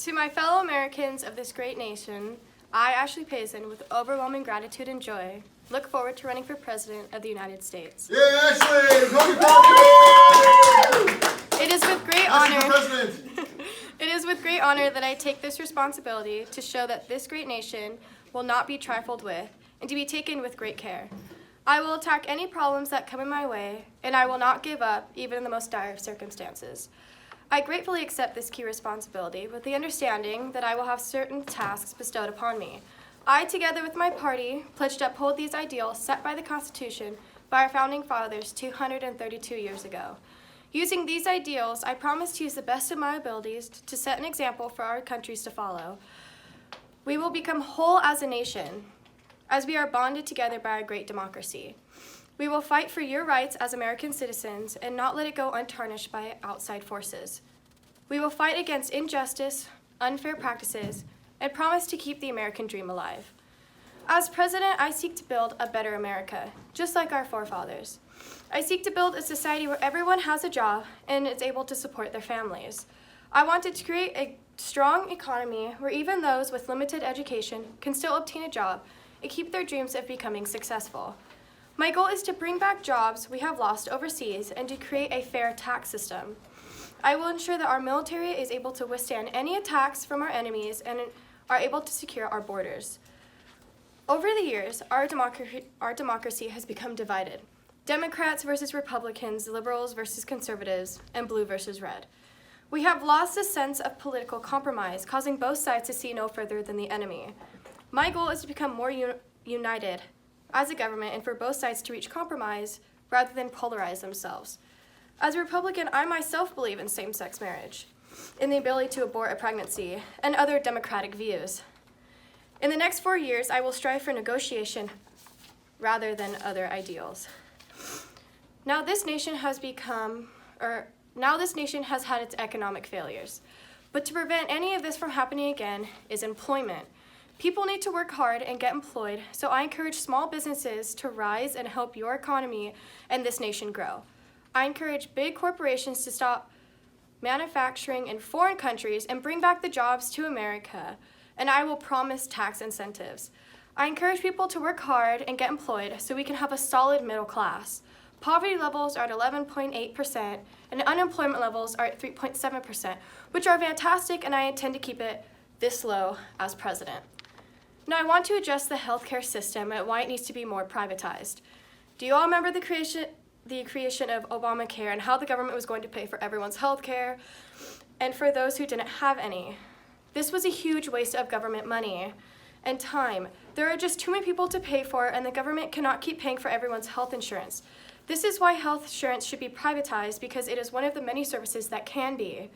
To my fellow Americans of this great nation, I, Ashley Pazen, with overwhelming gratitude and joy, look forward to running for President of the United States. Yeah, Ashley! Happy It is with great honor. It is with great honor that I take this responsibility to show that this great nation will not be trifled with and to be taken with great care. I will attack any problems that come in my way, and I will not give up even in the most dire of circumstances. I gratefully accept this key responsibility with the understanding that I will have certain tasks bestowed upon me. I, together with my party, pledge to uphold these ideals set by the Constitution by our founding fathers 232 years ago. Using these ideals, I promise to use the best of my abilities to set an example for our countries to follow. We will become whole as a nation, as we are bonded together by our great democracy. We will fight for your rights as American citizens and not let it go untarnished by outside forces. We will fight against injustice, unfair practices, and promise to keep the American dream alive. As president, I seek to build a better America, just like our forefathers. I seek to build a society where everyone has a job and is able to support their families. I wanted to create a strong economy where even those with limited education can still obtain a job and keep their dreams of becoming successful. My goal is to bring back jobs we have lost overseas and to create a fair tax system. I will ensure that our military is able to withstand any attacks from our enemies and are able to secure our borders. Over the years, our democracy has become divided. Democrats versus Republicans, liberals versus conservatives, and blue versus red. We have lost a sense of political compromise, causing both sides to see no further than the enemy. My goal is to become more united as a government and for both sides to reach compromise rather than polarize themselves. As a Republican, I myself believe in same-sex marriage, in the ability to abort a pregnancy, and other democratic views. In the next 4 years, I will strive for negotiation rather than other ideals. Now this nation has had its economic failures, but to prevent any of this from happening again is employment. People need to work hard and get employed, so I encourage small businesses to rise and help your economy and this nation grow. I encourage big corporations to stop manufacturing in foreign countries and bring back the jobs to America, and I will promise tax incentives. I encourage people to work hard and get employed so we can have a solid middle class. Poverty levels are at 11.8%, and unemployment levels are at 3.7%, which are fantastic, and I intend to keep it this low as president. Now, I want to address the healthcare system and why it needs to be more privatized. Do you all remember the creation of Obamacare and how the government was going to pay for everyone's healthcare and for those who didn't have any? This was a huge waste of government money and time. There are just too many people to pay for, and the government cannot keep paying for everyone's health insurance. This is why health insurance should be privatized, because it is one of the many services that can be.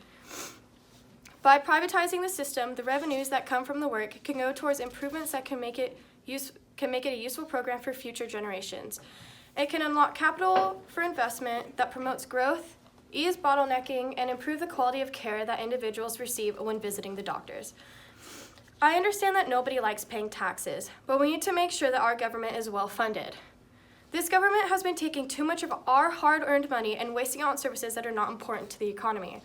By privatizing the system, the revenues that come from the work can go towards improvements that can make it a useful program for future generations. It can unlock capital for investment that promotes growth, ease bottlenecking, and improve the quality of care that individuals receive when visiting the doctors. I understand that nobody likes paying taxes, but we need to make sure that our government is well funded. This government has been taking too much of our hard-earned money and wasting it on services that are not important to the economy.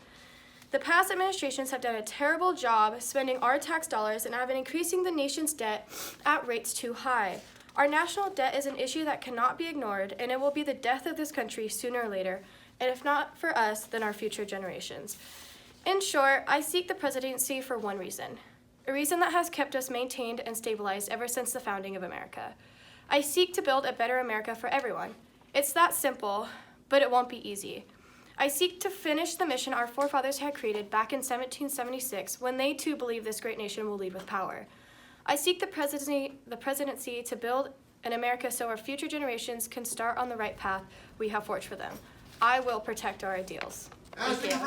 The past administrations have done a terrible job spending our tax dollars and have been increasing the nation's debt at rates too high. Our national debt is an issue that cannot be ignored, and it will be the death of this country sooner or later, and if not for us, then our future generations. In short, I seek the presidency for one reason, a reason that has kept us maintained and stabilized ever since the founding of America. I seek to build a better America for everyone. It's that simple, but it won't be easy. I seek to finish the mission our forefathers had created back in 1776 when they too believed this great nation will lead with power. I seek the presidency to build an America so our future generations can start on the right path we have forged for them. I will protect our ideals. Thank you.